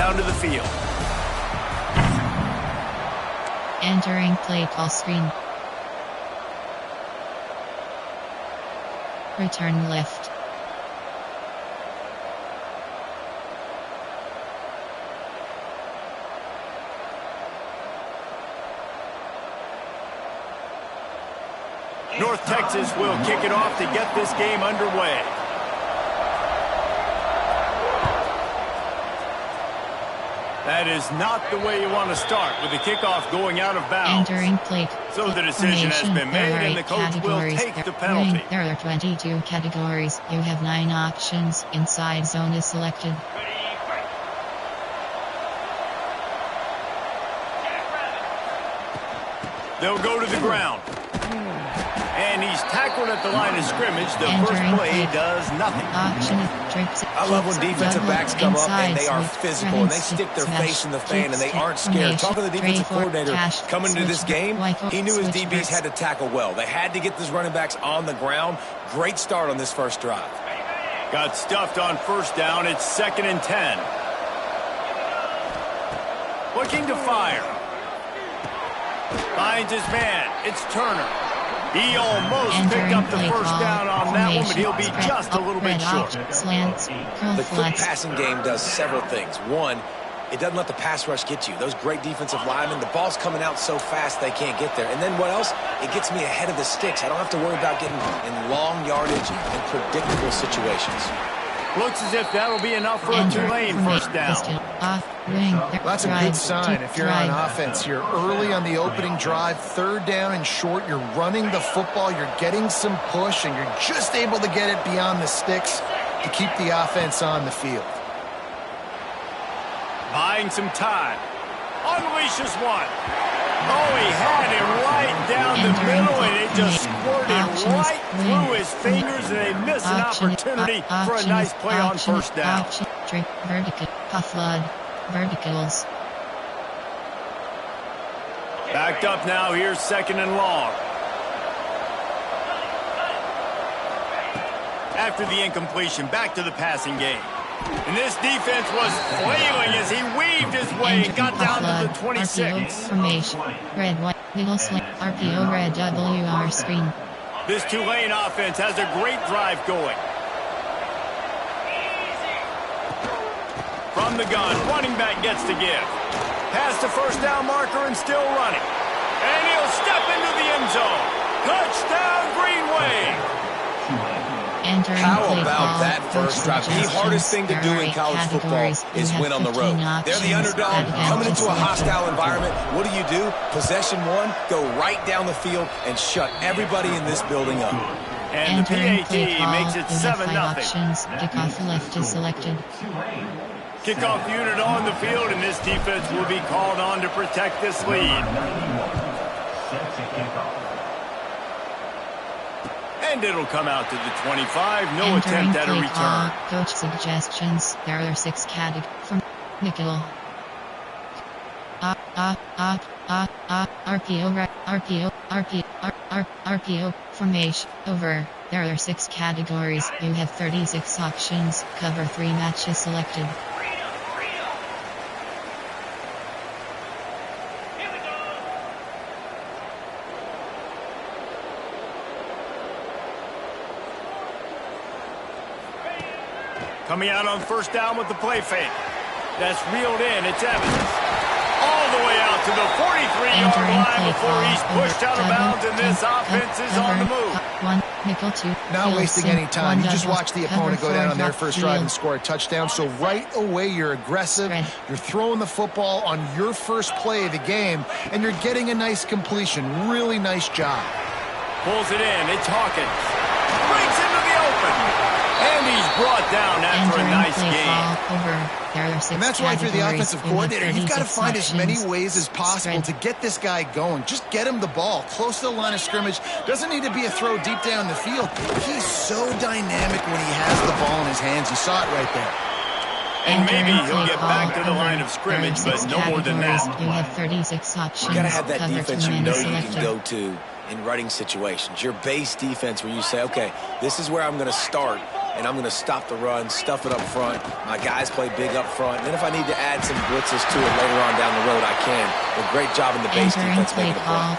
down to the field. Entering play call screen. Return left. North Texas will kick it off to get this game underway. That is not the way you want to start, with the kickoff going out of bounds. Entering plate. So the decision has been made, and the coach will take the penalty. There are 22 categories. You have 9 options. Inside zone is selected. They'll go to the ground. And he's tackled at the line of scrimmage. The first play does nothing. I love when defensive backs come up and they are physical and they stick their face in the fan and they aren't scared. Talking to the defensive coordinator coming into this game, he knew his DBs had to tackle well. They had to get these running backs on the ground. Great start on this first drive. Got stuffed on first down. It's 2nd and 10. Looking to fire. Finds his man. It's Turner. He almost picked up the first down on that one, but he'll be just a little bit short. The quick passing game does several things. One, it doesn't let the pass rush get you. Those great defensive linemen, the ball's coming out so fast they can't get there. And then what else? It gets me ahead of the sticks. I don't have to worry about getting in long yardage and predictable situations. Looks as if that'll be enough for a Tulane first down. That's a good sign. If you're on offense, you're early on the opening drive, 3rd down and short, you're running the football, you're getting some push, and you're just able to get it beyond the sticks to keep the offense on the field. Buying some time. Unleashes one. Oh, he had him right down the middle, and it just squirted right through his fingers, and they missed an opportunity for a nice play on first down. Verticals. Backed up now. Here's 2nd and long. After the incompletion, back to the passing game. And this defense was flailing as he weaved his way and got down to the 26. Formation. Red, white, middle sling, RPO, red, WR screen. This Tulane offense has a great drive going. From the gun, running back gets to give. Past the first down marker and still running. And he'll step into the end zone. Touchdown, Green Wave. How about that first drive? The hardest thing to do in college football is win on the road. They're the underdog coming into a hostile environment. What do? Possession one, go right down the field and shut everybody in this building up. And the PAT makes it 7-0. Kickoff left is selected. Kickoff unit on the field, and this defense will be called on to protect this lead. And it'll come out to the 25. No attempt at a return. Coach suggestions. There are 6 categories from nickel. RPO, formation, over. There are 6 categories. You have 36 options. Cover 3 matches selected. Coming out on first down with the play fake. That's reeled in. It's Evans. All the way out to the 43-yard line before he's pushed out of bounds, and this offense is on the move. Not wasting any time. You just watch the opponent go down on their first drive and score a touchdown. So right away, you're aggressive. You're throwing the football on your first play of the game, and you're getting a nice completion. Really nice job. Pulls it in. It's Hawkins. Breaks into the open. And he's brought down after a nice game. And that's why if you're the offensive coordinator, you've got to find as many ways as possible to get this guy going. Just get him the ball close to the line of scrimmage. Doesn't need to be a throw deep down the field. He's so dynamic when he has the ball in his hands. You saw it right there. And maybe he'll get back to the line of scrimmage, but no more than that. You have 36 options. You got to have that defense you know you can go to in running situations. Your base defense where you say, okay, this is where I'm going to start. and I'm going to stop the run, stuff it up front. My guys play big up front. And then if I need to add some blitzes to it later on down the road, I can. But great job in the base defense making the play.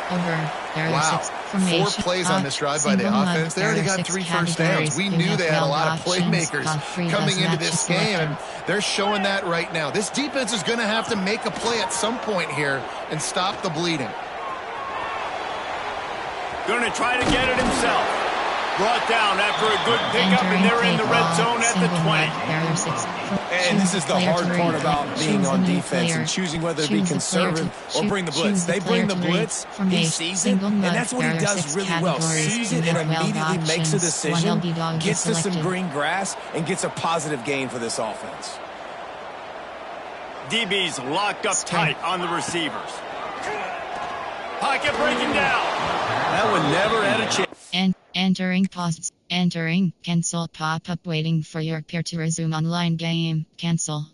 Wow. 4 plays on this drive by the offense. They already got 3 first downs. We knew they had a lot of playmakers coming into this game, and they're showing that right now. This defense is going to have to make a play at some point here and stop the bleeding. Going to try to get it himself. Brought down after a good pickup, and they're in the red zone at the 20. And this is the hard part about being on defense and choosing whether to be conservative or bring the blitz. They bring the blitz, he sees it, and that's what he does really well. Sees it and immediately makes a decision, gets to some green grass, and gets a positive gain for this offense. DB's locked up tight on the receivers. Pocket breaking down. That one never had a chance. And entering posts. Entering cancel pop-up waiting for your peer to resume online game. Cancel.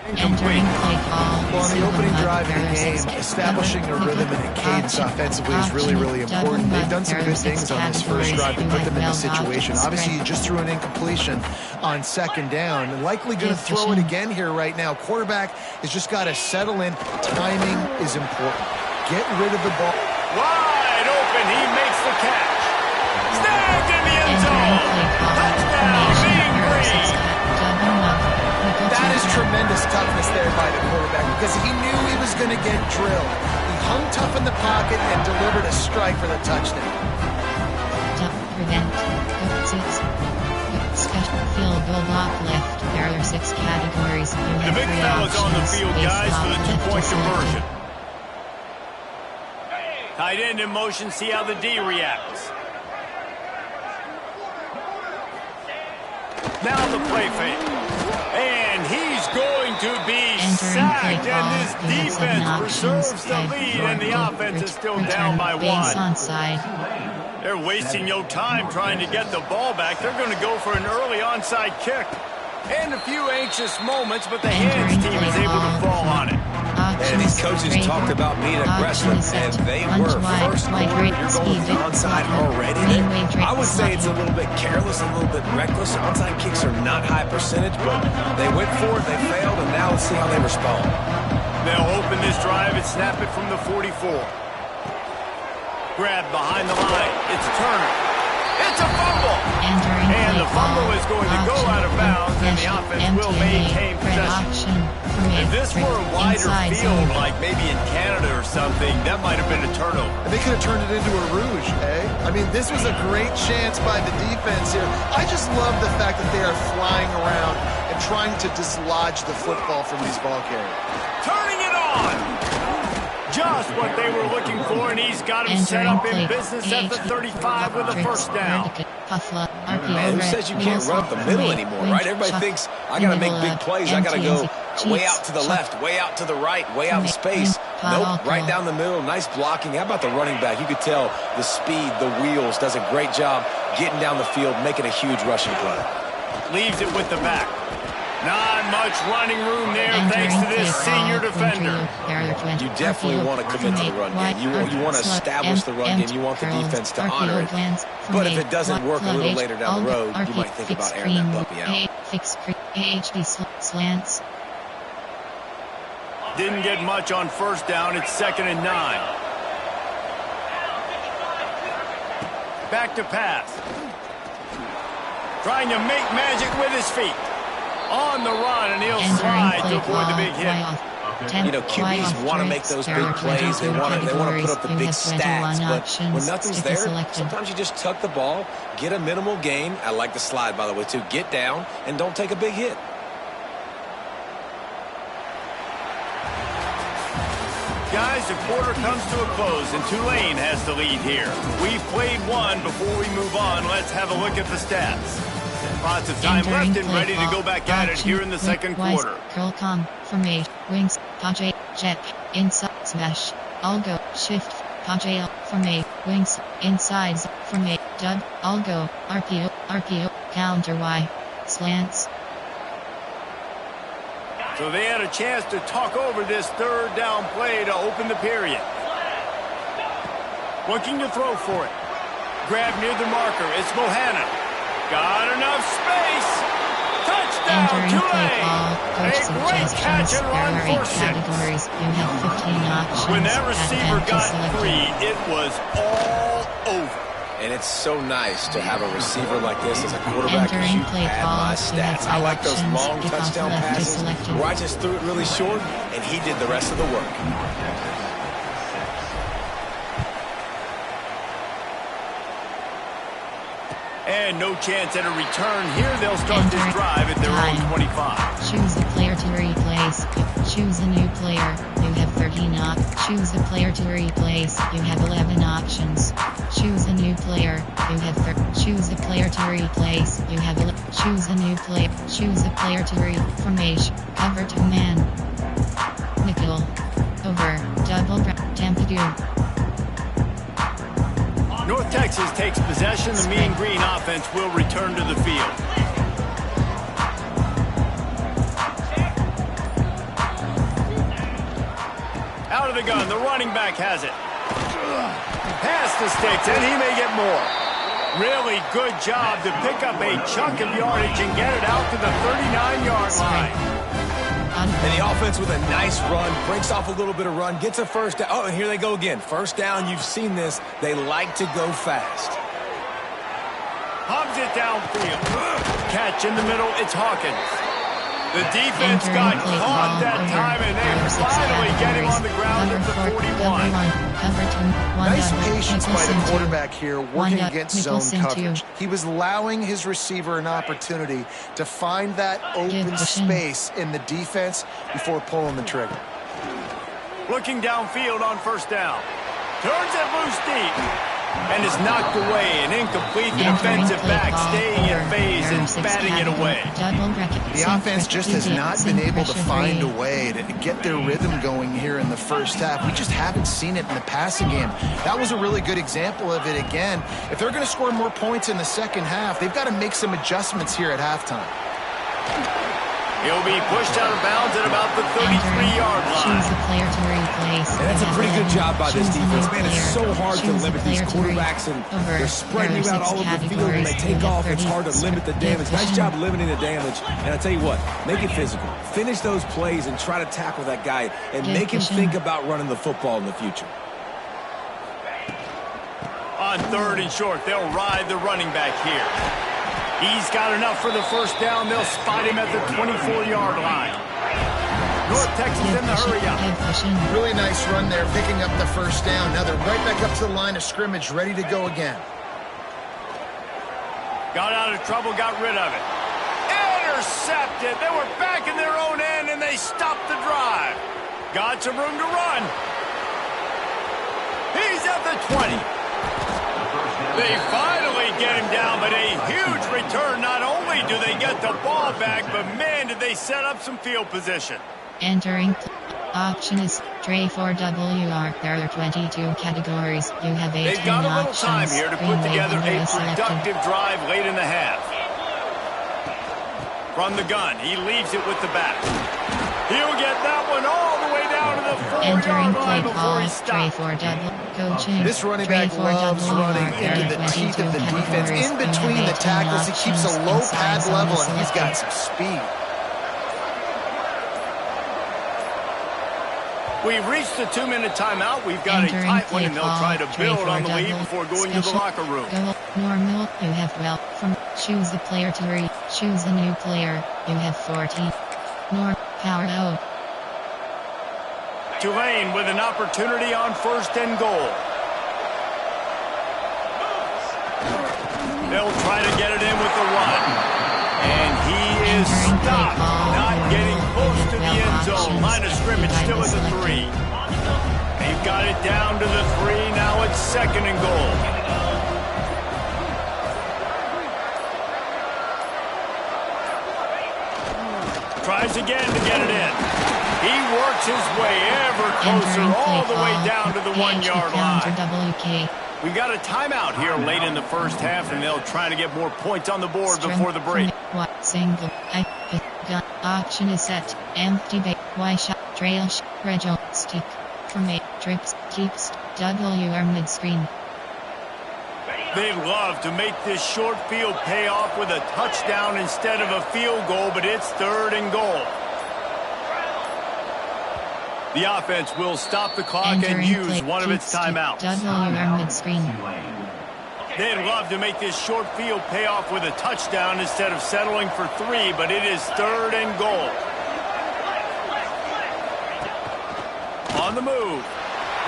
Entering play call. Well, on the opening drive of the game, establishing a rhythm and a cadence offensively is really, really important. They've done some good things on this first drive to put them in this situation. Obviously, you just threw an incompletion on second down. And likely going to throw it again here right now. Quarterback has just got to settle in. Timing is important. Get rid of the ball. Wide open. He makes the catch. Snagged in the end zone. Touchdown, Mean Green. That is tremendous toughness there by the quarterback because he knew he was going to get drilled. He hung tough in the pocket and delivered a strike for the touchdown. Prevent. Special field goal block left. There are 6 categories. The big fella's on the field, guys, for the 2-point conversion. Tight end in motion. See how the D reacts. Now the play fake. And he's going to be sacked, and this defense preserves the lead, and the offense is still down by 1. They're wasting no time trying to get the ball back. They're going to go for an early onside kick. And a few anxious moments, but the hands team is able to fall on it. And these coaches talked about being aggressive, and they were. First quarter, you're going onside already. I would say it's a little bit careless, a little bit reckless. Onside kicks are not high percentage, but they went for it, they failed, and now let's see how they respond. They'll open this drive and snap it from the 44. Grab behind the line. It's Turner. It's a fumble. And the fumble is going to go out of bounds, and the offense will maintain possession. If this were a wider field, like maybe in Canada or something, that might have been a turnover. And they could have turned it into a rouge, eh? I mean, this was a great chance by the defense here. I just love the fact that they are flying around and trying to dislodge the football from these ball carriers. Turning it on! Just what they were looking for, and he's got him set up in business at the 35 with a first down. Man, who says you can't run up the middle anymore, right? Everybody thinks, I got to make big plays. I got to go way out to the left, way out to the right, way out in space. Nope, right down the middle. Nice blocking. How about the running back? You could tell the speed, the wheels, does a great job getting down the field, making a huge rushing play. Leaves it with the back. Not much running room there thanks to this senior defender. You definitely want to commit to the run game. You want to establish the run game. You want the defense to honor it. But if it doesn't work a little later down the road, you might think about airing that puppy out. Slants. Didn't get much on first down. It's 2nd and 9. Back to pass. Trying to make magic with his feet. On the run, and he'll slide to avoid the big hit. You know, QBs want to make those big plays. They want to put up the big stats. But when nothing's there, sometimes you just tuck the ball, get a minimal gain. I like the slide, by the way, too. Get down and don't take a big hit. Guys, the quarter comes to a close, and Tulane has the lead here. We've played one. Before we move on, let's have a look at the stats. Lots of time left and ready to go back at it here in the second quarter. Curl com, formate, wings, Paje, jet, inside, smash, algo, shift, Paje, formate, wings, insides, formate, dub, algo, RPO, counter Y, slants. So they had a chance to talk over this third down play to open the period. Looking to throw for it. Grab near the marker. It's Bohannon. Got enough space. Touchdown, Tulane. A great catch and run for 6. Categories. You have 15 options. When that receiver got 3, it was all over. And it's so nice to have a receiver like this as a quarterback because you pad my stats. I like those long touchdown passes where I just threw it really short and he did the rest of the work. And no chance at a return here. They'll start this drive at their own 25. Choose a player to replace. Choose a new player. You have 13 options. Choose a player to replace. You have 11 options. Choose a new player. You have choose a player to replace. You have choose a new player. Choose a player to formation. Cover 2 man. Nickel. Over. Double. Tampadu. North Texas takes possession. The Mean Green offense will return to the field. Out of the gun, the running back has it. Pass the sticks, and he may get more. Really good job to pick up a chunk of yardage and get it out to the 39-yard line. And the offense with a nice run, breaks off a little bit of run, gets a first down. Oh, and here they go again. First down, you've seen this. They like to go fast. Hobbs it downfield. Catch in the middle, it's Hawkins. The defense got caught that time, and they finally get him on the ground at the 41. Nice patience by the quarterback here, working against zone coverage. He was allowing his receiver an opportunity to find that open space in the defense before pulling the trigger. Looking downfield on first down. Turns it loose deep. And is knocked away. An incomplete defensive back staying in phase and batting it away. The offense just has not been able to find a way to get their rhythm going here in the first half. We just haven't seen it in the passing game. That was a really good example of it again. If they're going to score more points in the second half, they've got to make some adjustments here at halftime. He'll be pushed out of bounds at about the 33-yard line. Choose a player to replace. And that's a pretty good job by this defense. Man, it's so hard to limit these quarterbacks, and they're spreading you out all over the field. When they take off, it's hard to limit the damage. Nice job limiting the damage. And I tell you what, make it physical. Finish those plays and try to tackle that guy and make him think about running the football in the future. On 3rd and short, they'll ride the running back here. He's got enough for the first down. They'll spot him at the 24-yard line. North Texas in the hurry up. Really nice run there, picking up the first down. Now they're right back up to the line of scrimmage, ready to go again. Got out of trouble, got rid of it. Intercepted. They were back in their own end, and they stopped the drive. Got some room to run. He's at the 20. They finally get him down, but a huge return. Not only do they get the ball back, but man, did they set up some field position. Entering. Option is tray for WR. There are 22 categories. You have 18 options. They've got a little time here to put together a productive drive late in the half. From the gun, he leaves it with the back. He'll get that one all the way down to the 4-yard line before he stops. This running back loves running into the teeth of the defense. In between the tackles, he keeps a low pad level, and he's got some speed. We've reached the 2-minute timeout. We've got a tight one, and they'll try to build on the lead before going to the locker room. Normal, you have from choose the player to read. Choose a new player. You have 14. Power O. Tulane with an opportunity on 1st and goal. They'll try to get it in with the run. And he is stopped, not getting close to the end zone. Line of scrimmage still at the 3. They've got it down to the 3. Now it's 2nd and goal. Tries again to get it in. He works his way ever closer all the way down to the 1-yard line. We've got a timeout here late in the first half, and they'll try to get more points on the board before the break. Single. Option is set. Empty bait. Y shot. Trail. Rego. Stick. For me. trips, keeps, WR mid-screen. They'd love to make this short field pay off with a touchdown instead of a field goal, but it's 3rd and goal. The offense will stop the clock and use one of its timeouts. WR mid-screen. They'd love to make this short field pay off with a touchdown instead of settling for 3, but it is 3rd and goal. On the move.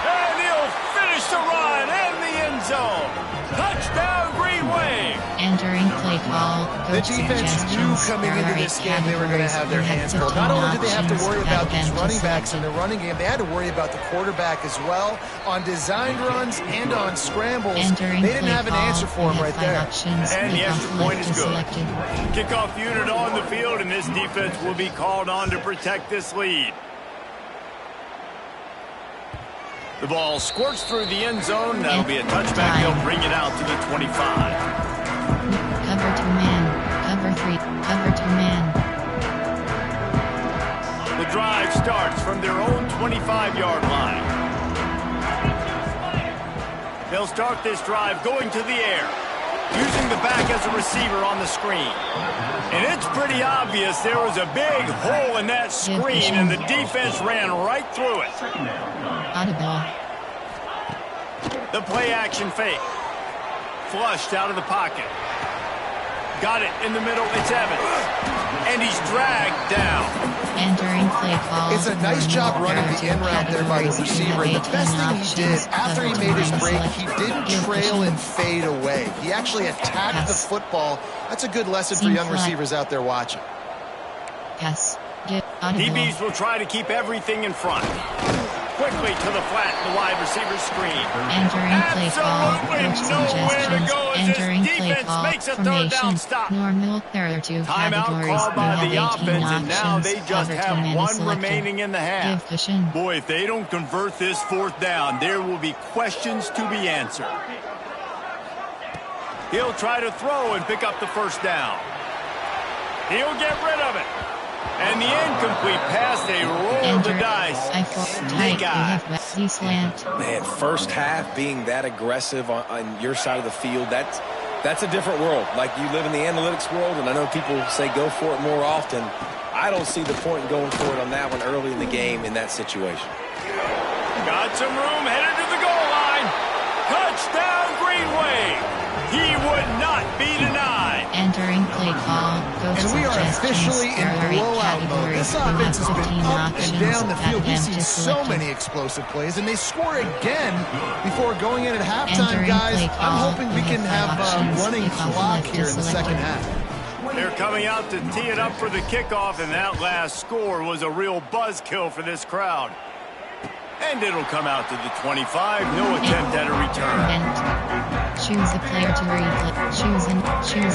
And he'll finish the run in the end zone. Touchdown, Green Wave. Entering play call. The defense knew coming into this game they were going to have their hands full. Not only did they have to worry about these running backs in the running game, they had to worry about the quarterback as well. On designed runs and on scrambles, they didn't have an answer for him right there. And the extra point is good. Kickoff unit on the field, and this defense will be called on to protect this lead. The ball squirts through the end zone. That'll be a touchback. They'll bring it out to the 25. Cover 2 man. Cover 3. Cover 2 man. The drive starts from their own 25-yard line. They'll start this drive going to the air, using the back as a receiver on the screen. And it's pretty obvious there was a big hole in that screen, and the defense ran right through it. Audible. The play-action fake. Flushed out of the pocket. Got it in the middle. It's Evans. And he's dragged down. Entering play call. It's a nice job running the in route there by the receiver. And the best thing he did after he made his break, he didn't trail and fade away. He actually attacked the football. That's a good lesson for young receivers out there watching. Pass. DBs will try to keep everything in front. Quickly to the flat, the wide receiver screen. Entering play call. Coach suggestions. Entering play call. Formation. Normal. There are 2 Timeout categories. called by the have 18 offense, and now options. they just Cover 2 have man 1 selected. remaining in the half. Give cushion. Boy, if they don't convert this 4th down, there will be questions to be answered. He'll try to throw and pick up the 1st down. He'll get rid of it. And the incomplete pass, they roll the dice. Ncaa. Man, first half being that aggressive on your side of the field, that's a different world. Like, you live in the analytics world, and I know people say go for it more often. I don't see the point in going for it on that one early in the game in that situation. Got some room, headed to the goal line. Touchdown, Green Wave. He would not be denied. Entering play call. And we are officially in blowout mode. This offense has been up and down the field. We've seen so many explosive plays, and they score again before going in at halftime, guys. I'm hoping we can have a running clock here in the second half. They're coming out to tee it up for the kickoff, and that last score was a real buzzkill for this crowd. And it'll come out to the 25. No attempt at a return. Choose a player to replay. Choose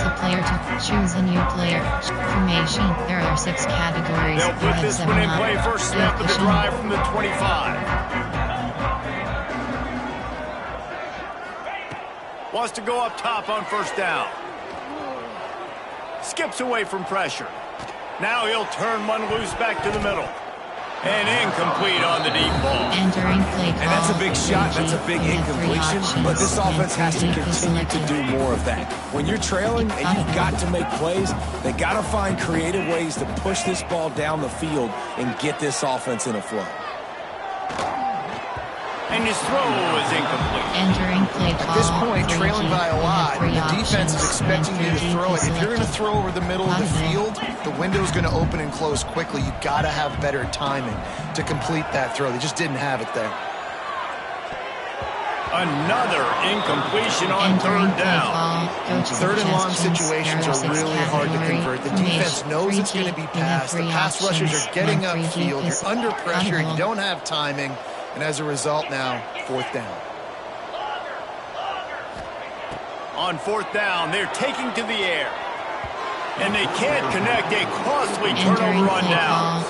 a player to choose a new player. Formation. There are 6 categories. They'll put this one in play. First snap of the drive from the 25. Wants to go up top on 1st down. Skips away from pressure. Now he'll turn one loose back to the middle. And incomplete on the deep ball. Entering play call. And that's a big shot. That's a big incompletion. But this offense has to continue to do more of that. When you're trailing and you've got to make plays, they got to find creative ways to push this ball down the field and get this offense in a flow. And his throw was incomplete. Entering play call. At this point, trailing by a lot, the defense is expecting you to throw it. If you're going to throw over the middle of the field, the window's going to open and close quickly. You've got to have better timing to complete that throw. They just didn't have it there. Another incompletion on 3rd down. 3rd and long situations are really hard to convert. The defense knows it's going to be passed. The pass rushers are getting upfield. You're under pressure. You don't have timing. And as a result now, 4th down. On 4th down, they're taking to the air. And they can't connect a costly turnover on downs.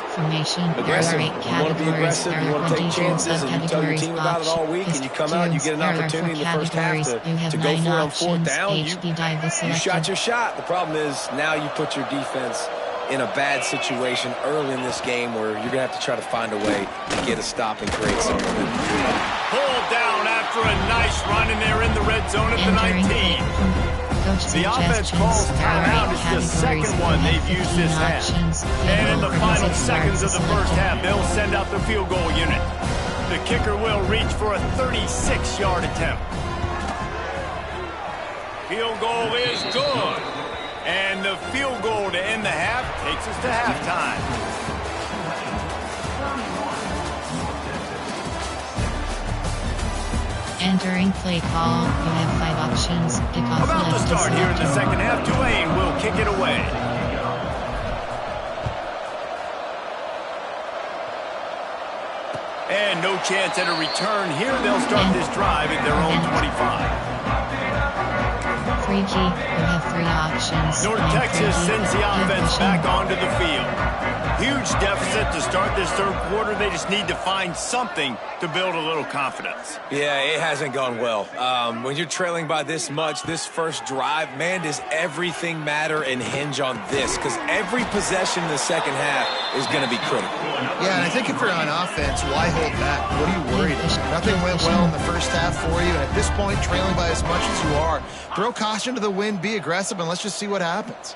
Aggressive. You want to be aggressive. You want to take chances. And you tell your team about it all week. And you come out and you get an opportunity in the first half to go for it on 4th down. You shot your shot. The problem is now you put your defense in a bad situation early in this game where you're going to have to try to find a way to get a stop and create some momentum. pulled down after a nice run, and they're in the red zone at the 19. The offense calls timeout. It's the second one they've used this half. And in the final seconds of the first half, they'll send out the field goal unit. The kicker will reach for a 36-yard attempt. Field goal is good. And the field goal to end the half takes us to halftime. Entering play call, you have 5 options. About to start here in the second half, Tulane will kick it away. And no chance at a return here. They'll start this drive at their own 25. 3G, you have 3 options. North Texas sends the offense back onto the field. Huge deficit to start this third quarter. They just need to find something to build a little confidence. Yeah, it hasn't gone well. When you're trailing by this much, this first drive, man, does everything matter and hinge on this? Because every possession in the second half is going to be critical. Yeah, and I think if you're on offense, why hold back? What are you worried about? Nothing went well in the first half for you, and at this point, trailing by as much as you are, throw caution to the wind, be aggressive, and let's just see what happens.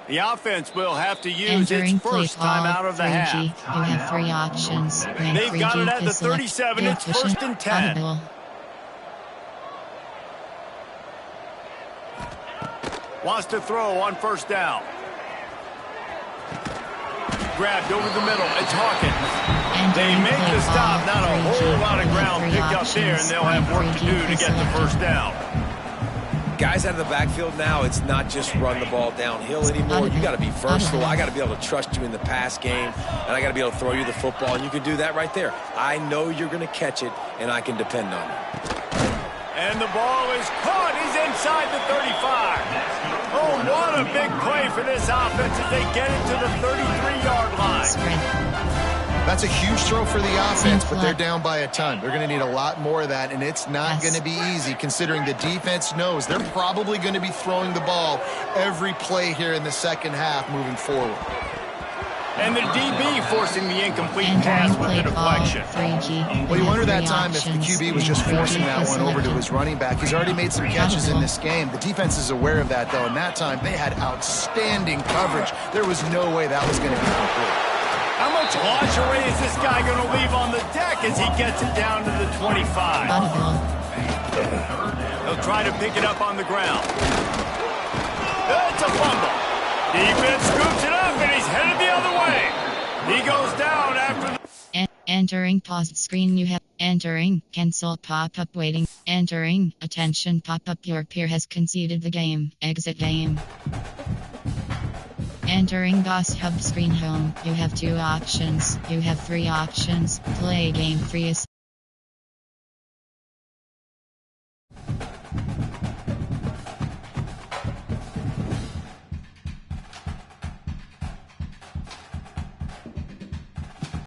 The offense will have to use its first time out of the half. You have 3 options. They've got it at the 37. It's first and 10. Wants to throw on first down. Grabbed over the middle. It's Hawkins. They make the stop. Not a whole lot of ground picked up there, and they'll have work to do to get the first down. Guys out of the backfield now, it's not just run the ball downhill anymore. You got to be versatile. I got to be able to trust you in the pass game, and I got to be able to throw you the football, and you can do that right there. I know you're going to catch it, and I can depend on it. And the ball is caught. He's inside the 35. Oh, what a big play for this offense as they get it to the 33-yard line. That's a huge throw for the offense, but they're down by a ton. They're going to need a lot more of that, and it's not going to be easy considering the defense knows they're probably going to be throwing the ball every play here in the second half moving forward. And the DB forcing the incomplete pass with the deflection. Well, you wonder that time if the QB was just forcing that one over to his running back. He's already made some catches in this game. The defense is aware of that, though, and that time they had outstanding coverage. There was no way that was going to be complete. How much lingerie is this guy going to leave on the deck as he gets it down to the 25? He'll try to pick it up on the ground. It's a fumble. Defense scoops it up, and he's headed the other way. He goes down after the... Entering paused screen. You have entering cancel pop-up waiting. Entering attention pop-up. Your peer has conceded the game. Exit game. Entering Boss Hub screen home. You have 2 options. You have 3 options. Play game freeze.